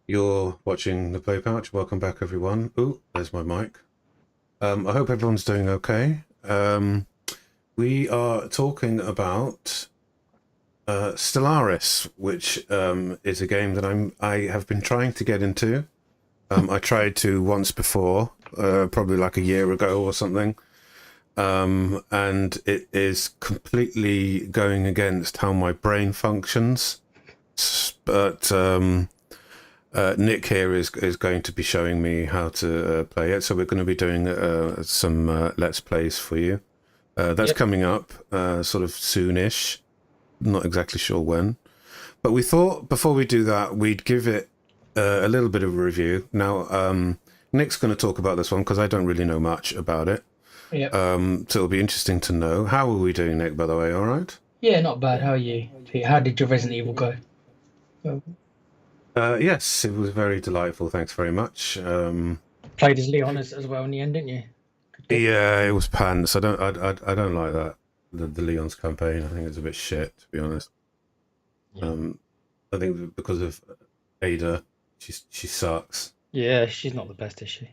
You're watching the Play Pouch. Welcome back, everyone. Ooh, there's my mic. I hope everyone's doing okay. We are talking about Stellaris, which is a game that I have been trying to get into. I tried to once before, probably like a year ago or something, and it is completely going against how my brain functions. But Nick here is going to be showing me how to play it, so we're going to be doing some Let's Plays for you. That's Yep. coming up sort of soonish, not exactly sure when. But we thought before we do that, we'd give it a little bit of a review. Now, Nick's going to talk about this one because I don't really know much about it. Yep. So it'll be interesting to know. How are we doing, Nick, by the way? All right? Yeah, not bad. How are you, Pete? How did your Resident Evil go? Oh. Yes, it was very delightful. Thanks very much. Played as Leon as well in the end, didn't you? Good pick. Yeah, it was pants. I don't like that. The Leon's campaign. I think it's a bit shit, to be honest. Yeah. Um, I think because of Ada, she sucks. Yeah, she's not the best, is she?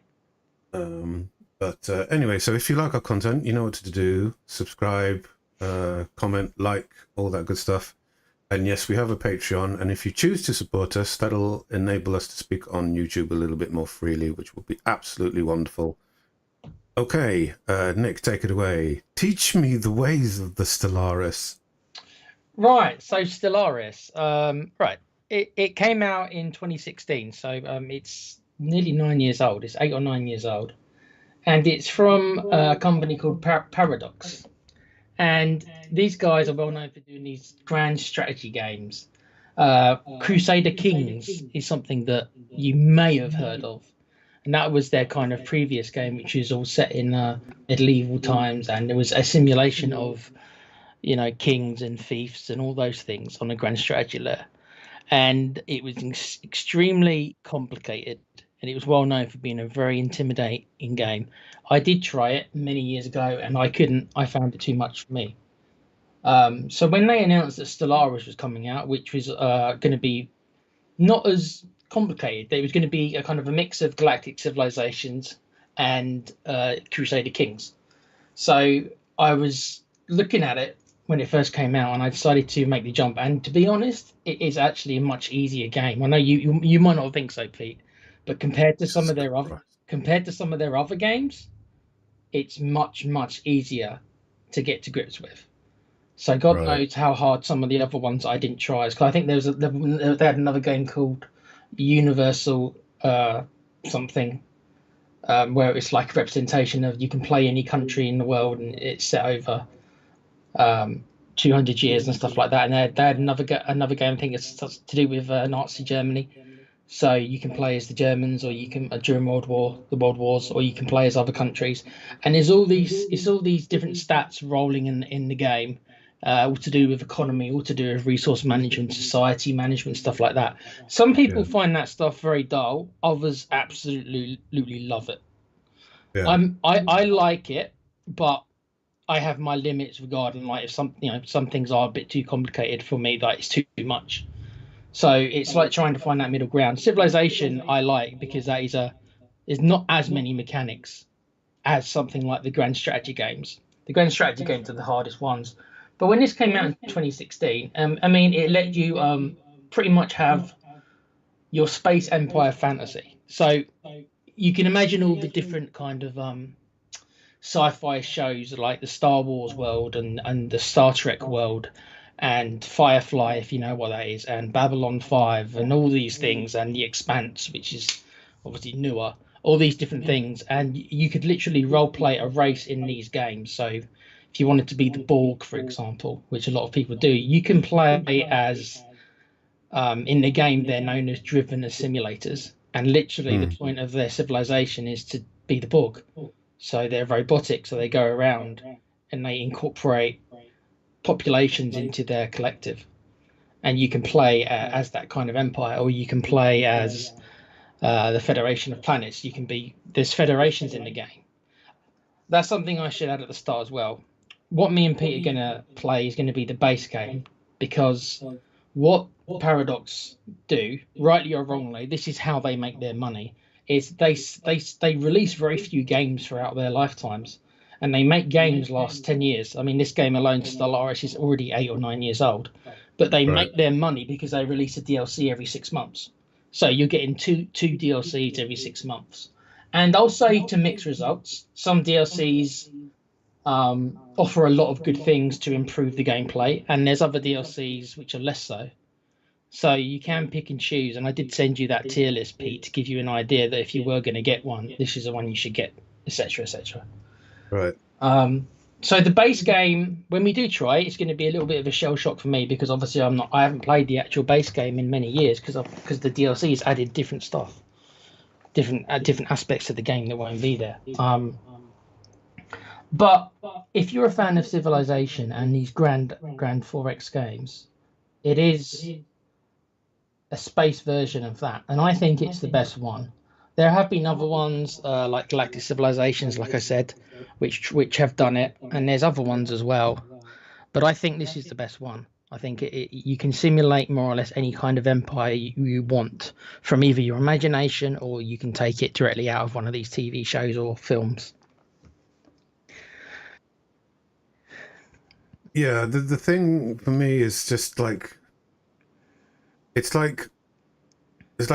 But anyway, so if you like our content, you know what to do. Subscribe, comment, like, all that good stuff. And yes, we have a Patreon. And if you choose to support us, that'll enable us to speak on YouTube a little bit more freely, which will be absolutely wonderful. Okay, Nick, take it away. Teach me the ways of the Stellaris. Right. So Stellaris. Right. It came out in 2016, so it's nearly 9 years old. It's 8 or 9 years old, and it's from a company called Paradox. And these guys are well known for doing these grand strategy games. Crusader Kings is something that you may have heard of, and that was their kind of previous game, which was all set in medieval times, and it was a simulation of kings and fiefs and all those things on a grand strategy layer. And it was extremely complicated, and it was well known for being a very intimidating game. I did try it many years ago, and I couldn't. I found it too much for me. So when they announced that Stellaris was coming out, which was going to be not as complicated, it was going to be a kind of a mix of galactic civilizations and Crusader Kings. So I was looking at it when it first came out, and I decided to make the jump. And to be honest, it is actually a much easier game. I know you might not think so, Pete, but Jesus Christ. compared to some of their other games, it's much easier to get to grips with. So God Right. knows how hard some of the other ones I didn't try. Because I think they had another game called Universal something, where it's like a representation of you can play any country in the world, and it's set over 200 years and stuff like that. And they had another game. I think it's to do with Nazi Germany. So you can play as the Germans, or you can during the World Wars, or you can play as other countries. And it's all these different stats rolling in the game, all to do with economy, all to do with resource management, society management, stuff like that. Some Yeah. people find that stuff very dull. Others absolutely love it. Yeah. I like it, but I have my limits regarding, like, if some things are a bit too complicated for me, like it's too much. So it's like trying to find that middle ground. Civilization I like because that is not as many mechanics as something like the grand strategy games. The grand strategy games are the hardest ones. But when this came out in 2016, I mean, it let you pretty much have your space empire fantasy. So you can imagine all the different kind of sci-fi shows like the Star Wars world and the Star Trek world and Firefly, if you know what that is, and Babylon 5 and all these things, and The Expanse, which is obviously newer, all these different things. And you could literally role play a race in these games. So if you wanted to be the Borg, for example, which a lot of people do, you can play as in the game they're known as driven as simulators, and literally the Hmm. point of their civilization is to be the Borg. So they're robotic, so they go around and they incorporate populations into their collective. And you can play as that kind of empire, or you can play as the Federation of Planets. There's federations in the game. That's something I should add at the start as well. What me and Pete are going to play is going to be the base game, because what Paradox do, rightly or wrongly, this is how they make their money. Is they release very few games throughout their lifetimes, and they make games last 10 years. I mean, this game alone, Stellaris, is already 8 or 9 years old, but they Right. make their money because they release a DLC every 6 months. So you're getting two DLCs every 6 months, and I'll say to mixed results. Some DLCs offer a lot of good things to improve the gameplay, and there's other DLCs which are less so. So you can pick and choose, and I did send you that tier list, Pete, to give you an idea that if you were going to get one, this is the one you should get, etc., etc. Right. So the base game, when we do try it, it's going to be a little bit of a shell shock for me because obviously I haven't played the actual base game in many years because the DLC has added different stuff, different aspects of the game that won't be there. But if you're a fan of Civilization and these Grand 4X games, it is a space version of that, and I think it's the best one. There have been other ones like Galactic Civilizations, like I said, which have done it, and there's other ones as well. But I think this is the best one. I think you can simulate more or less any kind of empire you want from either your imagination or you can take it directly out of one of these TV shows or films. Yeah, the thing for me is just like it's like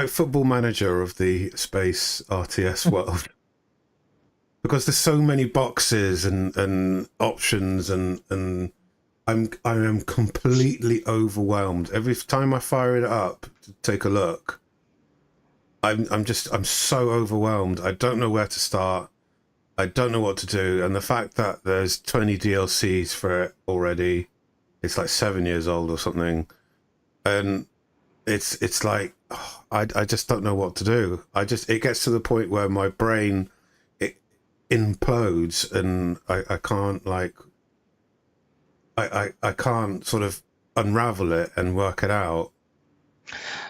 Football Manager of the space RTS world. Because there's so many boxes and options and I am completely overwhelmed. Every time I fire it up to take a look, I'm so overwhelmed. I don't know where to start. I don't know what to do, and the fact that there's 20 DLCs for it already, it's like 7 years old or something, and it's like I just don't know what to do. It gets to the point where my brain it implodes, and I can't like I can't sort of unravel it and work it out.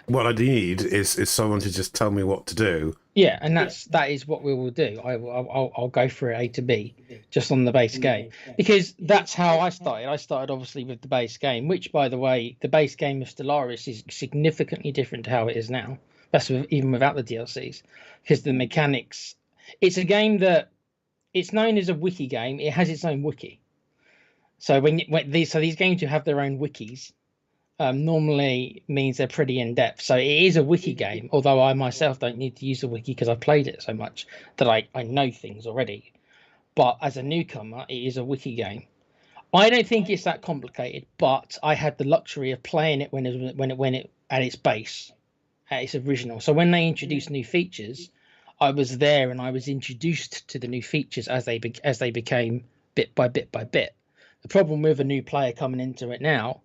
What I need is someone to just tell me what to do. Yeah, and that is what we will do. I'll go through A to B just on the base game because that's how I started. I started obviously with the base game, which, by the way, the base game of Stellaris is significantly different to how it is now. That's even without the DLCs, because the mechanics. It's a game that it's known as a wiki game. It has its own wiki. So these games who have their own wikis. Normally means they're pretty in depth. So it is a wiki game, although I myself don't need to use the wiki because I've played it so much that I know things already. But as a newcomer, it is a wiki game. I don't think it's that complicated, but I had the luxury of playing it when it at its base, at its original. So when they introduced new features, I was there and I was introduced to the new features as they became bit by bit by bit. The problem with a new player coming into it now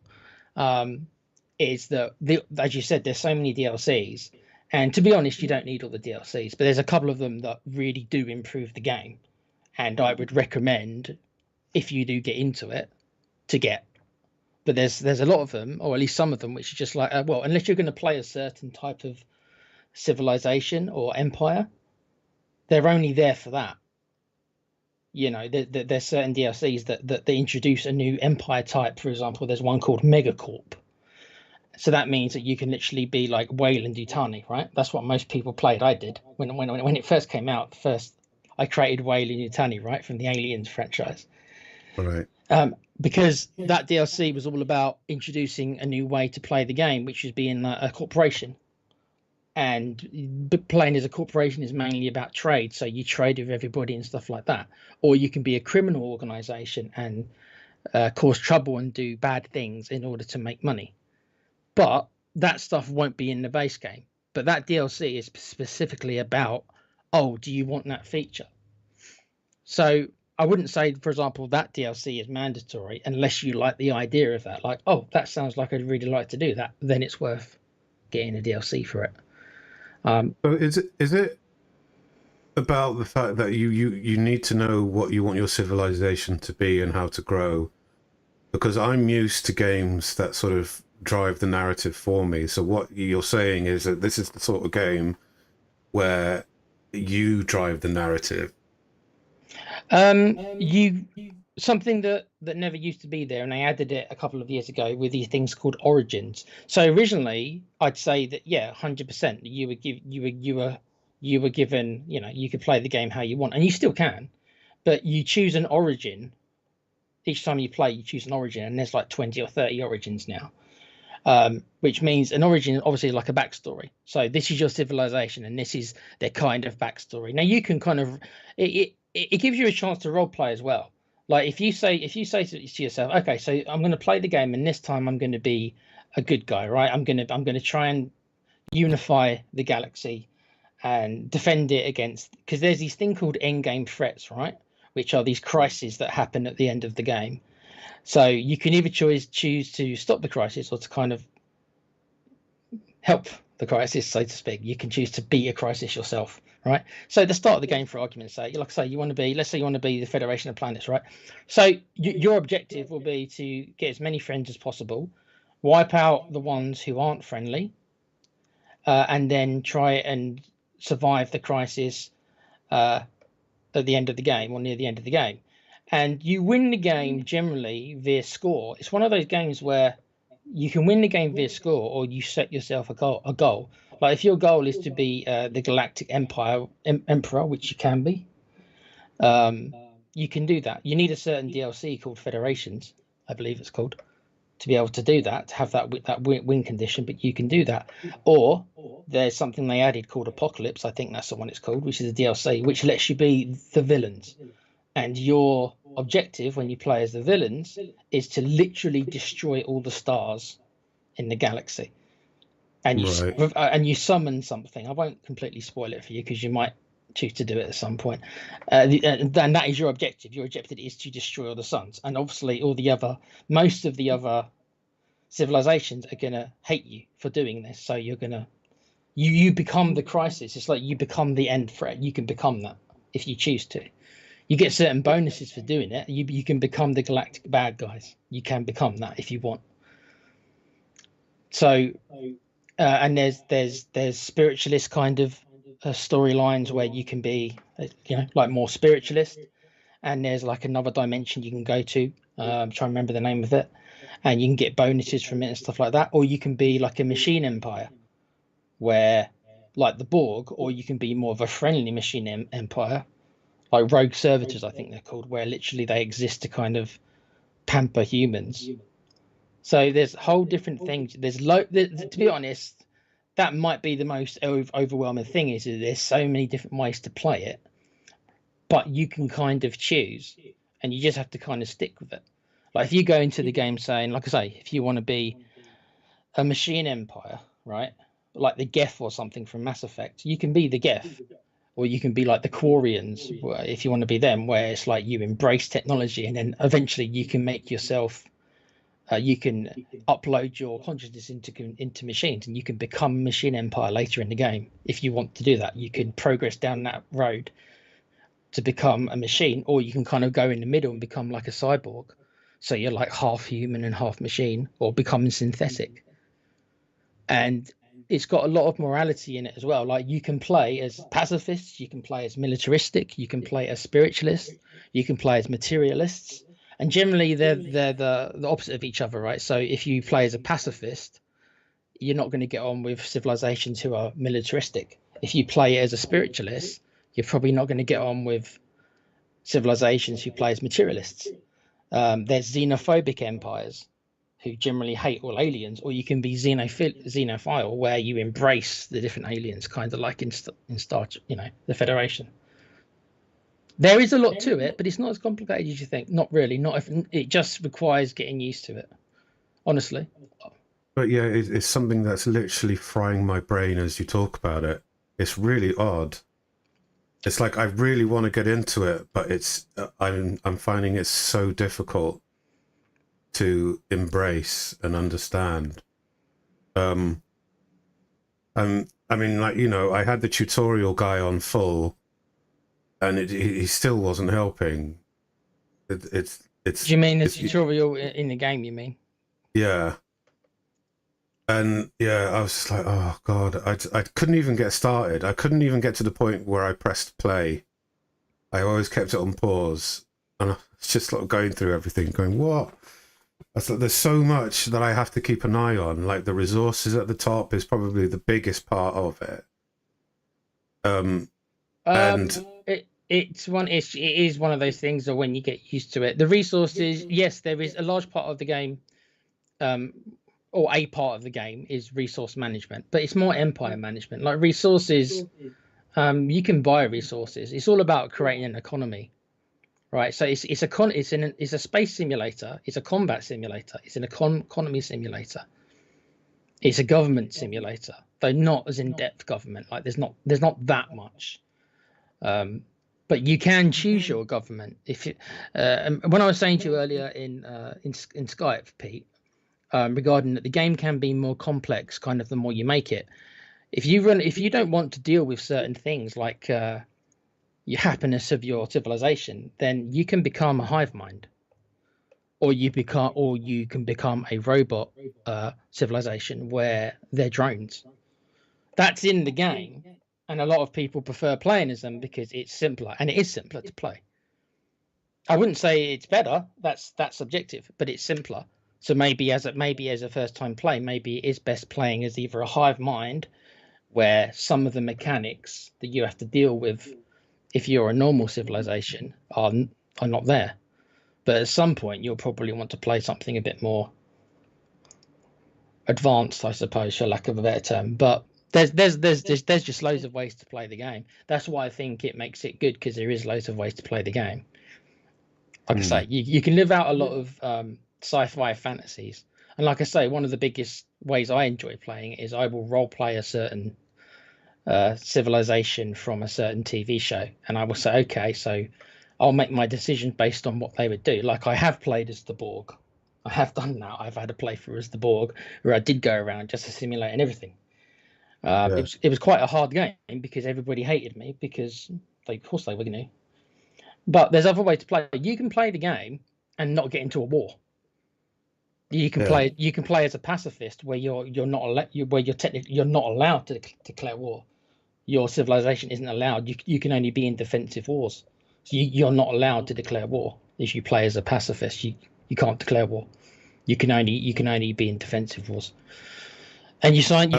is that as you said, there's so many DLCs, and to be honest, you don't need all the DLCs, but there's a couple of them that really do improve the game, and I would recommend if you do get into it to get. But there's a lot of them, or at least some of them, which are just like well, unless you're going to play a certain type of civilization or empire, they're only there for that. You know, there's certain DLCs that they introduce a new empire type. For example, there's one called Megacorp. So that means that you can literally be like Weyland-Yutani, right? That's what most people played. I did when it first came out. First, I created Weyland-Yutani, right, from the Aliens franchise. All right. Because that DLC was all about introducing a new way to play the game, which is being a corporation. And playing as a corporation is mainly about trade, so you trade with everybody and stuff like that. Or you can be a criminal organization and cause trouble and do bad things in order to make money. But that stuff won't be in the base game. But that DLC is specifically about, oh, do you want that feature? So I wouldn't say, for example, that DLC is mandatory unless you like the idea of that. Like, oh, that sounds like I'd really like to do that. Then it's worth getting a DLC for it. So is it about the fact that you need to know what you want your civilization to be and how to grow? Because I'm used to games that sort of drive the narrative for me. So what you're saying is that this is the sort of game where you drive the narrative. something that never used to be there, and they added it a couple of years ago with these things called origins. So originally, I'd say that 100%, you were given, you could play the game how you want, and you still can, but you choose an origin each time you play. You choose an origin, and there's like 20 or 30 origins now. Which means an origin obviously like a backstory. So this is your civilization, and this is their kind of backstory. Now you can kind of it gives you a chance to role play as well. Like if you say to yourself, okay, so I'm going to play the game, and this time I'm going to be a good guy, right? I'm going to try and unify the galaxy and defend it against, because there's these thing called end game threats, right? Which are these crises that happen at the end of the game. So you can either choose to stop the crisis or to kind of help the crisis, so to speak. You can choose to beat a crisis yourself, right? So at the start of the game, for argument's sake, like I say, let's say you want to be the Federation of Planets, right? So your objective will be to get as many friends as possible, wipe out the ones who aren't friendly, and then try and survive the crisis at the end of the game, or near the end of the game. And you win the game generally via score. It's one of those games where you can win the game via score, or you set yourself a goal. Like if your goal is to be the Galactic Emperor, which you can be, you can do that. You need a certain DLC called Federations, I believe it's called, to be able to do that, to have that win condition. But you can do that. Or there's something they added called Apocalypse. I think that's the one it's called, which is a DLC, which lets you be the villains. And your objective when you play as the villains is to literally destroy all the stars in the galaxy. And you summon something. I won't completely spoil it for you because you might choose to do it at some point. And that is your objective. Your objective is to destroy all the suns. And obviously most of the other civilizations are going to hate you for doing this. So you're going to, you become the crisis. It's like you become the end threat. You can become that if you choose to. You get certain bonuses for doing it. You can become the galactic bad guys. You can become that if you want. So, and there's spiritualist kind of storylines where you can be, like more spiritualist, and there's like another dimension you can go to. I'm trying to remember the name of it, and you can get bonuses from it and stuff like that. Or you can be like a machine empire, where like the Borg, or you can be more of a friendly machine empire. Like rogue servitors, I think they're called, where literally they exist to kind of pamper humans. So there's whole different things. To be honest, that might be the most overwhelming thing, is that there's so many different ways to play it, but you can kind of choose, and you just have to kind of stick with it. Like if you go into the game saying, like I say, if you want to be a machine empire, right, like the Geth or something from Mass Effect, you can be the Geth. Or you can be like the Quarians, if you want to be them, where it's like you embrace technology, and then eventually you can make yourself, you can upload your consciousness into machines, and you can become a machine empire later in the game. If you want to do that, you can progress down that road to become a machine, or you can kind of go in the middle and become like a cyborg. So you're like half human and half machine, or becoming synthetic. And it's got a lot of morality in it as well. Like you can play as pacifists, you can play as militaristic, you can play as spiritualists, you can play as materialists, and generally they're the opposite of each other, right? So if you play as a pacifist, you're not going to get on with civilizations who are militaristic. If you play as a spiritualist, you're probably not going to get on with civilizations who play as materialists. There's xenophobic empires who generally hate all aliens, or you can be xenophile, where you embrace the different aliens, kind of like in Star, the Federation. There is a lot to it, but it's not as complicated as you think. Not really. Not if it just requires getting used to it, honestly. But yeah, it's something that's literally frying my brain as you talk about it. It's really odd. It's like I really want to get into it, but it's I'm finding it so difficult to embrace and understand. I mean, like, I had the tutorial guy on full, and he still wasn't helping. It's. Do you mean the tutorial in the game? You mean? Yeah. And yeah, I was just like, oh god, I couldn't even get started. I couldn't even get to the point where I pressed play. I always kept it on pause. and I was just sort of going through everything, going, what? I thought there's so much that I have to keep an eye on. Like the resources at the top is probably the biggest part of it. And it is one of those things that when you get used to it, the resources, yes, there is a large part of the game, or a part of the game is resource management, but it's more empire management. Like resources, you can buy resources. It's all about creating an economy, right? So it's a space simulator, it's a combat simulator, it's an economy simulator, it's a government simulator, though not as in-depth government. Like there's not that much. But you can choose your government. If you, when I was saying to you earlier in Skype, Pete, regarding that the game can be more complex, kind of the more you make it. If you don't want to deal with certain things like your happiness of your civilization, then you can become a hive mind, or you can become a robot civilization where they're drones. That's in the game. And a lot of people prefer playing as them because it's simpler, and it is simpler to play. I wouldn't say it's better. That's subjective, but it's simpler. So maybe as a first time play, maybe it is best playing as either a hive mind, where some of the mechanics that you have to deal with if you're a normal civilization are not there. But at some point, you'll probably want to play something a bit more advanced, I suppose, for lack of a better term. But there's just loads of ways to play the game. That's why I think it makes it good, because there is loads of ways to play the game. Like I say, you can live out a lot of sci-fi fantasies, and like I say, one of the biggest ways I enjoy playing is I will role play a certain civilization from a certain TV show, and I will say, okay, so I'll make my decision based on what they would do. Like I have played as the Borg. I have done that. I've had a playthrough as the Borg where I did go around just to simulate and everything. It was quite a hard game because everybody hated me because of course they were going to. But there's other ways to play. You can play the game and not get into a war. You can play. You can play as a pacifist where you're not allowed to declare war. Your civilization isn't allowed. You can only be in defensive wars. So you're not allowed to declare war. If you play as a pacifist, you can't declare war. You can only be in defensive wars. And you sign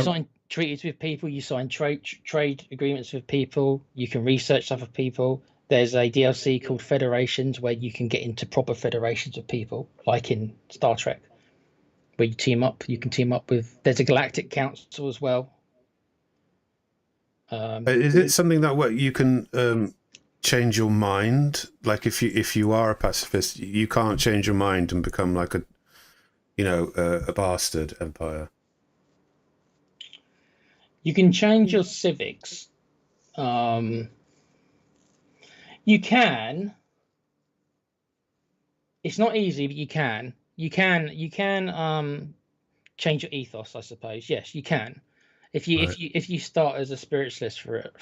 treaties with people, you sign trade agreements with people, you can research stuff with people. There's a DLC called Federations where you can get into proper federations of people, like in Star Trek, where you team up. You can team up with. There's a Galactic Council as well. Is it something that you can change your mind? Like if you are a pacifist, you can't change your mind and become like a bastard empire. You can change your civics. You can. It's not easy, but you can. You can change your ethos, I suppose. Yes, you can. If you start as a spiritualist, for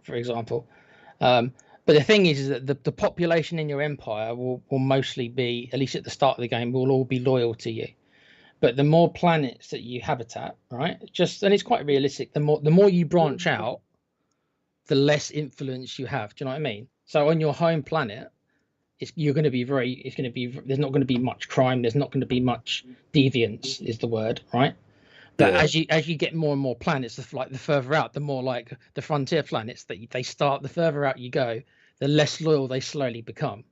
example. But the thing is that the population in your empire will mostly be, at least at the start of the game, will all be loyal to you. But the more planets that you habitat, right? And it's quite realistic. The more you branch out, the less influence you have. Do you know what I mean? So on your home planet, there's not going to be much crime. There's not going to be much deviance, is the word, right? But as you get more and more planets, like the further out, the more like the frontier planets that they start, the further out you go, the less loyal they slowly become.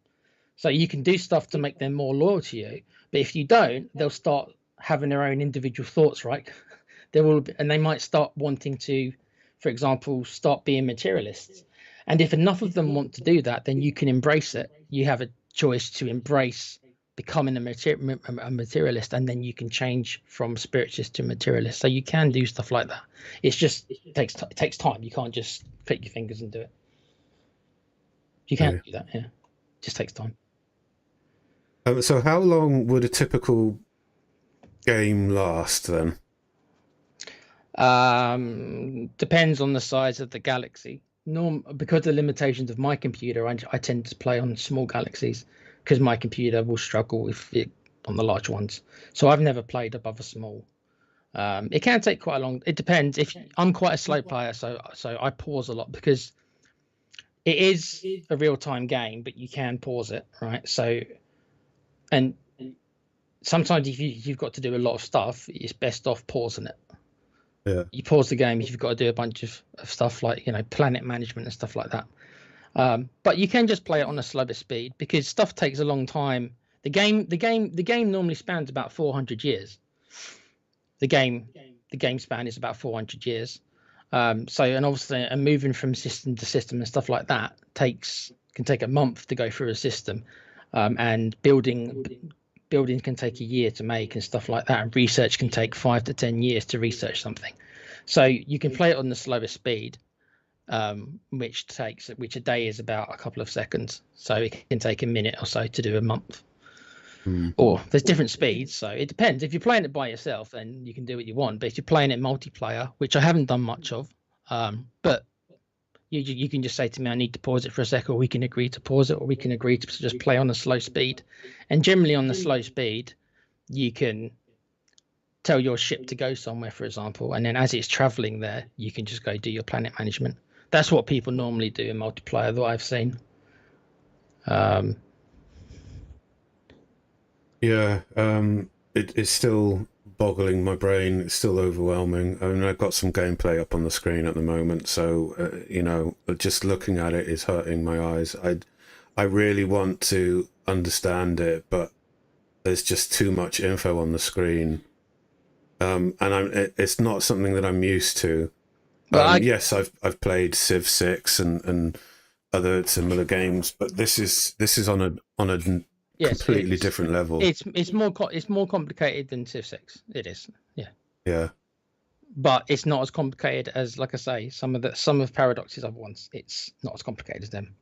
So you can do stuff to make them more loyal to you. But if you don't, they'll start having their own individual thoughts, right? They might start wanting to, for example, start being materialists. And if enough of them want to do that, then you can embrace it. You have a choice to embrace becoming a materialist, and then you can change from spiritualist to materialist. So you can do stuff like that. It's just it takes time. You can't just click your fingers and do it. You can't do that. Yeah, it just takes time. So how long would a typical game last then? Depends on the size of the galaxy. Because of the limitations of my computer, I tend to play on small galaxies because my computer will struggle on the large ones. So I've never played above a small. It can take quite a long. It depends. If I'm quite a slow player, so I pause a lot because it is a real-time game, but you can pause it, right? So, and sometimes if you've got to do a lot of stuff, it's best off pausing it. Yeah. You pause the game if you've got to do a bunch of stuff like, you know, planet management and stuff like that. But you can just play it on a slower speed because stuff takes a long time. The game normally spans about 400 years. The game span is about 400 years. So, and obviously, and moving from system to system and stuff like that can take a month to go through a system, and building can take a year to make and stuff like that, and research can take 5 to 10 years to research something. So you can play it on the slower speed, which a day is about a couple of seconds. So it can take a minute or so to do a month. Or there's different speeds, so it depends. If you're playing it by yourself, then you can do what you want. But if you're playing it multiplayer, which I haven't done much of, but you can just say to me, I need to pause it for a second, or we can agree to pause it, or we can agree to just play on a slow speed. And generally on the slow speed, you can tell your ship to go somewhere, for example, and then as it's traveling there, you can just go do your planet management. That's what people normally do in multiplayer that I've seen. Yeah, it's still boggling my brain. It's still overwhelming. I mean, I've got some gameplay up on the screen at the moment, so you know, just looking at it is hurting my eyes. I really want to understand it, but there's just too much info on the screen, and it's not something that I'm used to. Yes, I've played Civ 6 and other similar games, but this is on a completely different level. It's more complicated than Civ 6. It is, yeah. But it's not as complicated as, like I say, some of Paradox's other ones. It's not as complicated as them.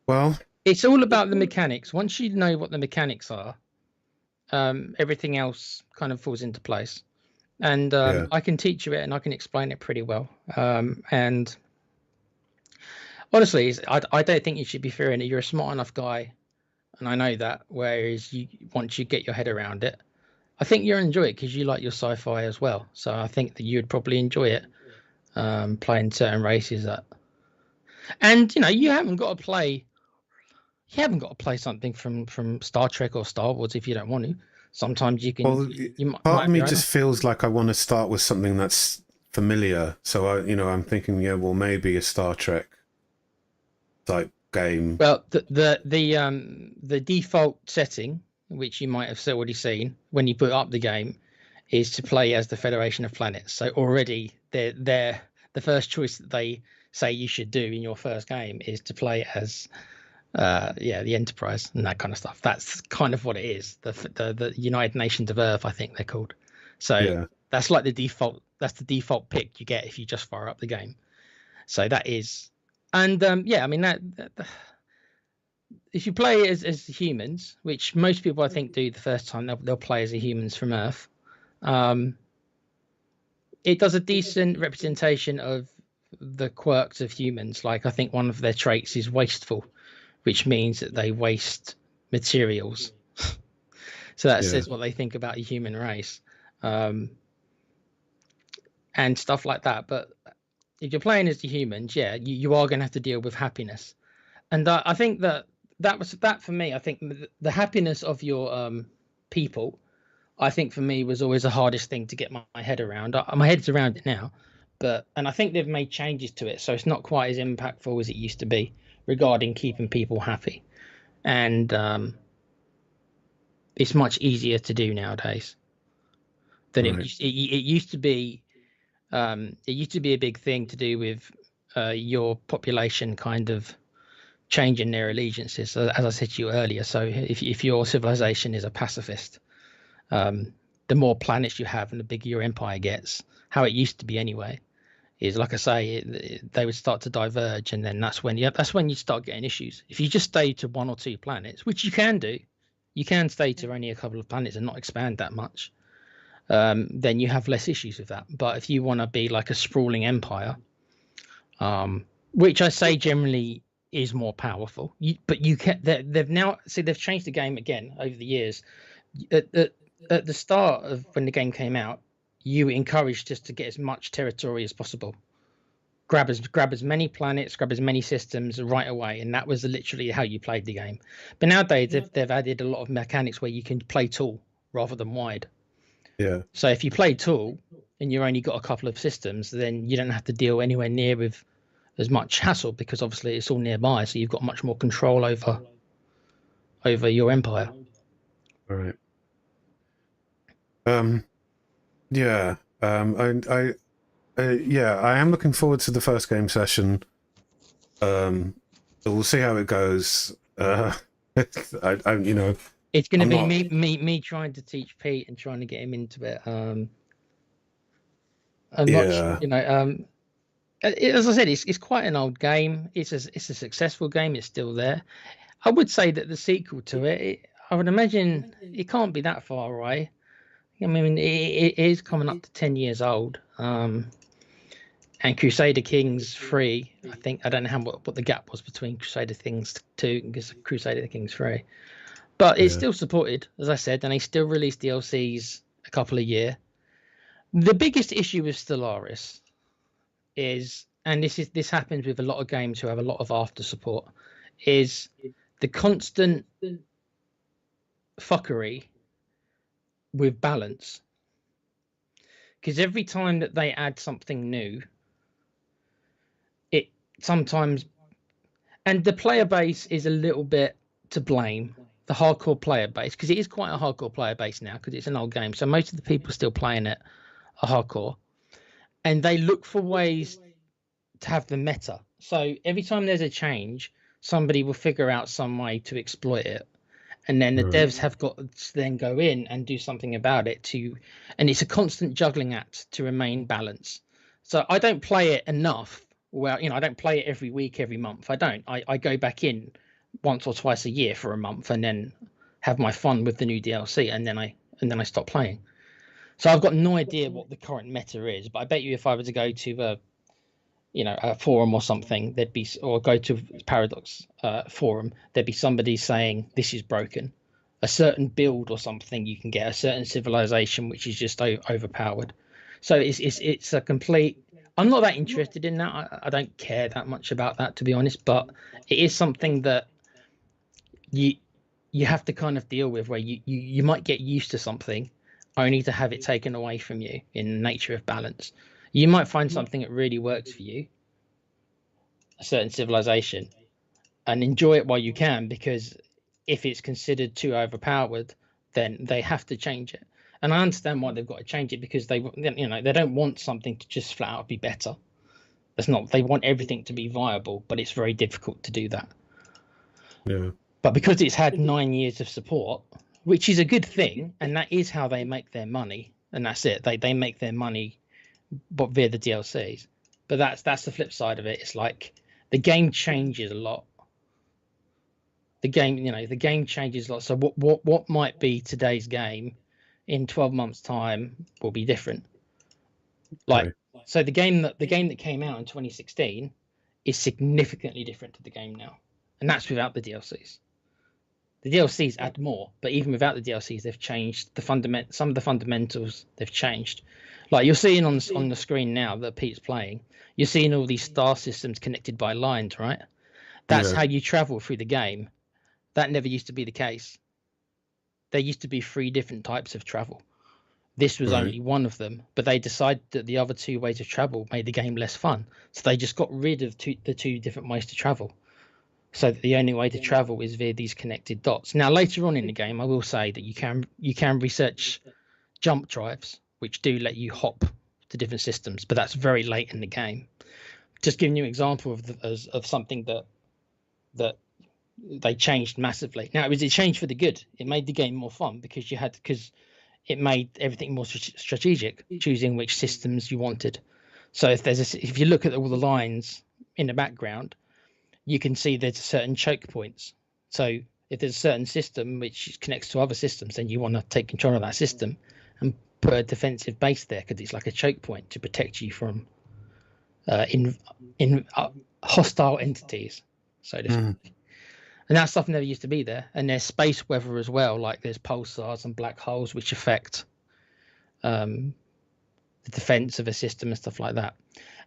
Well, it's all about the mechanics. Once you know what the mechanics are, everything else kind of falls into place. And I can teach you it, and I can explain it pretty well. And honestly, I don't think you should be fearing it. You're a smart enough guy, and I know that. Whereas once you get your head around it, I think you'll enjoy it because you like your sci-fi as well. So I think that you'd probably enjoy it, playing certain races that. And you know, you haven't got to play something from Star Trek or Star Wars if you don't want to. Sometimes you can. Well, part of me just feels like I want to start with something that's familiar. So I'm thinking, well, maybe a Star Trek type game. Well, the default setting, which you might have already seen when you put up the game, is to play as the Federation of Planets. So already they're the first choice that they say you should do in your first game is to play as the Enterprise and that kind of stuff. That's kind of what it is. The United Nations of Earth, I think they're called. So that's like the default. That's the default pick you get if you just fire up the game. So that is, and I mean that if you play as humans, which most people I think do the first time, they'll play as the humans from Earth. It does a decent representation of the quirks of humans. Like I think one of their traits is wasteful, which means that they waste materials. So that says what they think about the human race, and stuff like that. But if you're playing as the humans, you are going to have to deal with happiness. And I think that for me. I think the happiness of your people, I think for me was always the hardest thing to get my head around. My head's around it now, and I think they've made changes to it, so it's not quite as impactful as it used to be regarding keeping people happy, and it's much easier to do nowadays than it used to be. It used to be a big thing to do with your population kind of changing their allegiances, as I said to you earlier. So if your civilization is a pacifist, the more planets you have and the bigger your empire gets, how it used to be anyway, is like I say, they would start to diverge, and then that's when you start getting issues. If you just stay to 1 or 2 planets, which you can do, you can stay to only a couple of planets and not expand that much, then you have less issues with that. But if you want to be like a sprawling empire, which I say generally is more powerful, but you can. They've changed the game again over the years. At the start of when the game came out, you encouraged us to get as much territory as possible, grab as many planets, grab as many systems right away, and that was literally how you played the game. But nowadays they've added a lot of mechanics where you can play tall rather than wide. Yeah. So if you play tall and you've only got a couple of systems, then you don't have to deal anywhere near with as much hassle because obviously it's all nearby, so you've got much more control over your empire. All right. Yeah. Yeah, I am looking forward to the first game session. We'll see how it goes. You know, It's going to I'm be not- me trying to teach Pete and trying to get him into it. I'm Yeah. not, you know, as I said, it's quite an old game. It's a successful game. It's still there. I would say that the sequel to it, I would imagine it can't be that far away. I mean, it is coming up to 10 years old. And Crusader Kings 3, I think, I don't know what the gap was between Crusader Kings 2 and Crusader Kings 3. But it's still supported, as I said, and they still release DLCs a couple a year. The biggest issue with Stellaris is, and this happens with a lot of games who have a lot of after support, is the constant fuckery with balance. Because every time that they add something new, it sometimes, and the player base is a little bit to blame, the hardcore player base, because it is quite a hardcore player base now because it's an old game, so most of the people still playing it are hardcore, and they look for ways to have the meta. So every time there's a change, somebody will figure out some way to exploit it, and then the devs have got to then go in and do something about it and it's a constant juggling act to remain balanced. So I don't play it enough. Well, you know, I don't play it every week, every month. I go back in once or twice a year for a month and then have my fun with the new DLC, and then I stop playing. So I've got no idea what the current meta is, but I bet you if I were to go to a forum or something, or go to Paradox forum, there'd be somebody saying this is broken, a certain build or something you can get, a certain civilization which is just overpowered. So it's a complete. I'm not that interested in that. I don't care that much about that, to be honest. But it is something that you have to kind of deal with, where you might get used to something only to have it taken away from you in the nature of balance. You might find something that really works for you, a certain civilization, and enjoy it while you can, because if it's considered too overpowered, then they have to change it. And I understand why they've got to change it, because they don't want something to just flat out be better. They want everything to be viable, but it's very difficult to do that. Yeah. But because it's had 9 years of support, which is a good thing, and that is how they make their money, and that's it. They make their money, but via the DLCs. But that's the flip side of it. It's like the game changes a lot. The game changes a lot. So what might be today's game in 12 months' time will be different. So the game that came out in 2016 is significantly different to the game now, and that's without the DLCs. The DLCs add more, but even without the DLCs, they've changed some of the fundamentals. They've changed. Like you're seeing on the screen now that Pete's playing, you're seeing all these star systems connected by lines, right? That's how you travel through the game. That never used to be the case. There used to be 3 different types of travel. This was only one of them, but they decided that the other 2 ways of travel made the game less fun. So they just got rid of the 2 different ways to travel. So the only way to travel is via these connected dots. Now, later on in the game, I will say that you can research jump drives, which do let you hop to different systems, but that's very late in the game. Just giving you an example of something that they changed massively. Now, it changed for the good. It made the game more fun because it made everything more strategic, choosing which systems you wanted. So if you look at all the lines in the background, you can see there's certain choke points. So if there's a certain system which connects to other systems, then you want to take control of that system and put a defensive base there, because it's like a choke point to protect you from hostile entities, so to speak. And that stuff never used to be there. And there's space weather as well, like there's pulsars and black holes which affect the defense of a system and stuff like that.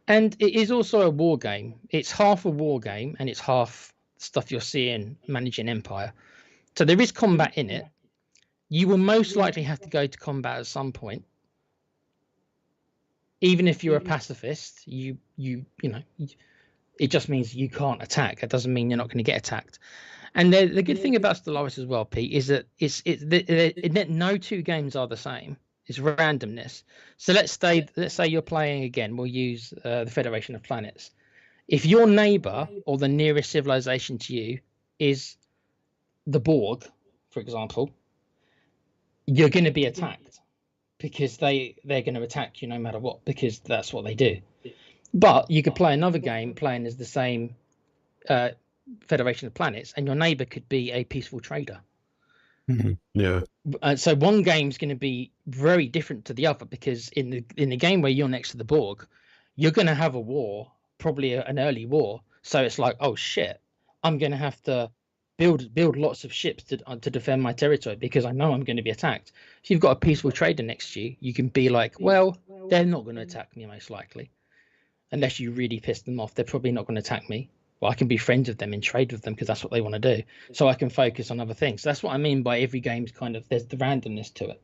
And it is also a war game. It's half a war game and it's half stuff you're seeing managing Empire. So there is combat in it. You will most likely have to go to combat at some point. Even if you're a pacifist, you know, it just means you can't attack. It doesn't mean you're not going to get attacked. And the good thing about Stellaris as well, Pete, is that no two games are the same. It's randomness. So let's say you're playing again. We'll use the Federation of Planets. If your neighbor or the nearest civilization to you is the Borg, for example, you're going to be attacked because they're going to attack you no matter what, because that's what they do. But you could play another game playing as the same Federation of Planets, and your neighbor could be a peaceful trader. Yeah. So one game's going to be very different to the other, because in the game where you're next to the Borg, you're going to have a war, probably an early war. So it's like, oh shit, I'm going to have to build lots of ships to defend my territory because I know I'm going to be attacked. If you've got a peaceful trader next to you, you can be like, well, they're not going to attack me most likely, unless you really piss them off. They're probably not going to attack me. Well, I can be friends with them and trade with them because that's what they want to do. So I can focus on other things. So that's what I mean by every game's kind of, there's the randomness to it.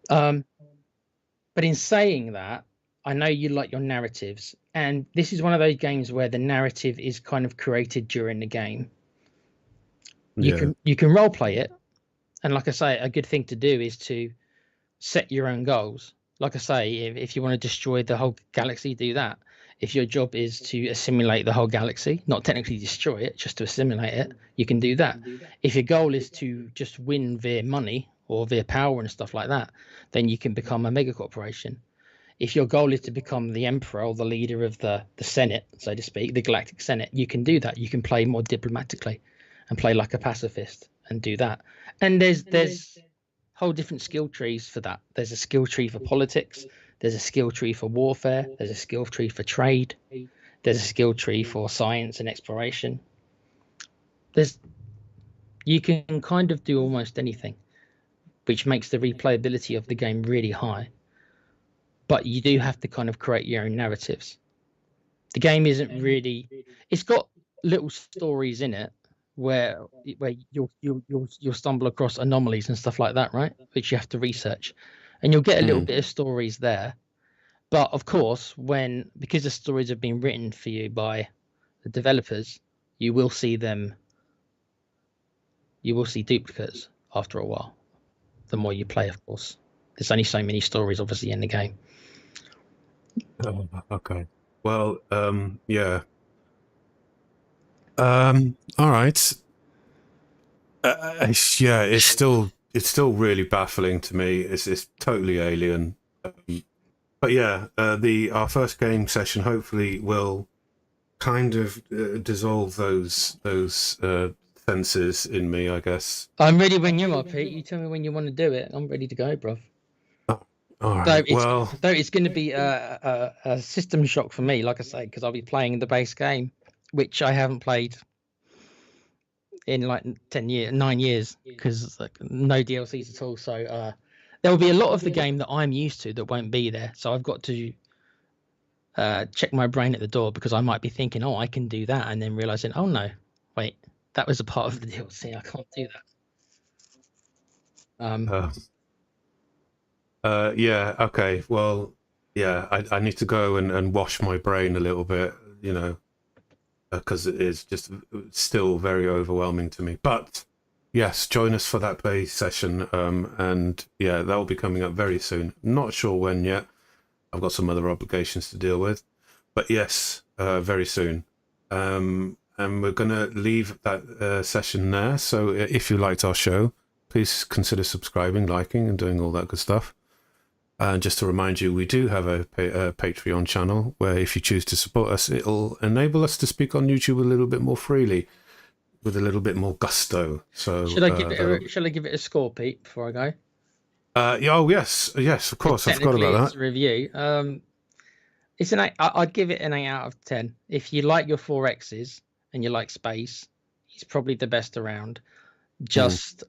But in saying that, I know you like your narratives, and this is one of those games where the narrative is kind of created during the game. You can role play it, and like I say, a good thing to do is to set your own goals. Like I say, if you want to destroy the whole galaxy, do that. If your job is to assimilate the whole galaxy, not technically destroy it, just to assimilate it, you can do that. If your goal is to just win via money or via power and stuff like that, then you can become a mega corporation. If your goal is to become the emperor or the leader of the Senate, so to speak, the Galactic Senate, you can do that. You can play more diplomatically and play like a pacifist and do that. And there's whole different skill trees for that. There's a skill tree for politics. There's a skill tree for warfare. There's a skill tree for trade. There's a skill tree for science and exploration. You can kind of do almost anything, which makes the replayability of the game really high. But you do have to kind of create your own narratives. The game isn't really, it's got little stories in it where you'll stumble across anomalies and stuff like that, right? Which you have to research, and you'll get a little bit of stories there. But of course, because the stories have been written for you by the developers, you will see duplicates after a while. The more you play, of course. There's only so many stories, obviously, in the game. Oh, okay. Well, yeah. All right. Yeah, it's still really baffling to me. It's totally alien. But yeah, our first game session hopefully will kind of dissolve those senses in me, I guess. I'm ready when you are, Pete. You tell me when you want to do it. I'm ready to go, bruv. All right. Though it's going to be a system shock for me, like I say, because I'll be playing the base game, which I haven't played in like 9 years, because like, no DLCs at all. So there will be a lot of the game that I'm used to that won't be there. So I've got to check my brain at the door, because I might be thinking, oh, I can do that, and then realizing, oh no, wait, that was a part of the DLC. I can't do that. Yeah, okay. Well, yeah, I need to go and wash my brain a little bit, you know, because it is just still very overwhelming to me. But yes, join us for that base session, and yeah, that will be coming up very soon. Not sure when yet. I've got some other obligations to deal with, but yes, very soon. And we're going to leave that session there. So if you liked our show, please consider subscribing, liking, and doing all that good stuff. And just to remind you, we do have a Patreon channel where if you choose to support us, it'll enable us to speak on YouTube a little bit more freely, with a little bit more gusto. So Should I give it a score, Pete, before I go? Yeah, oh yes, of course. I forgot about it's that. A review. It's an 8. I'd give it an 8 out of 10. If you like your 4Xs and you like space, it's probably the best around. Just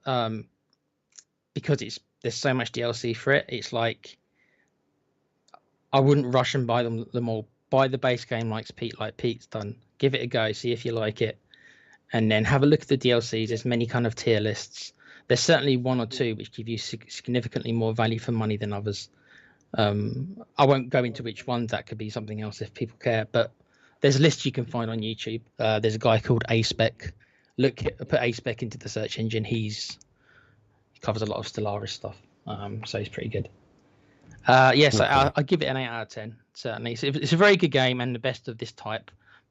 because there's so much DLC for it. It's like I wouldn't rush and buy them all. Buy the base game like Pete's done. Give it a go, see if you like it, and then have a look at the DLCs. There's many kind of tier lists. There's certainly one or two which give you significantly more value for money than others. I won't go into which ones. That could be something else if people care. But there's lists you can find on YouTube. There's a guy called ASpec. Put ASpec into the search engine. He covers a lot of Stellaris stuff. So he's pretty good. Yes, okay. I give it an 8 out of 10. Certainly, it's a very good game and the best of this type.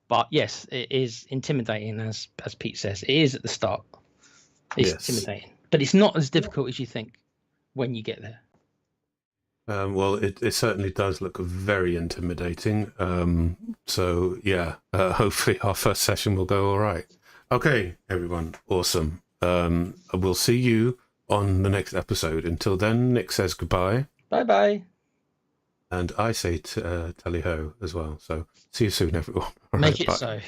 But yes, it is intimidating, as Pete says. It is at the start. It's intimidating, but it's not as difficult as you think when you get there. Well, it certainly does look very intimidating. So yeah, hopefully our first session will go all right. Okay, everyone, awesome. We'll see you on the next episode. Until then, Nick says goodbye. Bye-bye. And I say tally-ho as well. So see you soon, everyone. Make it so.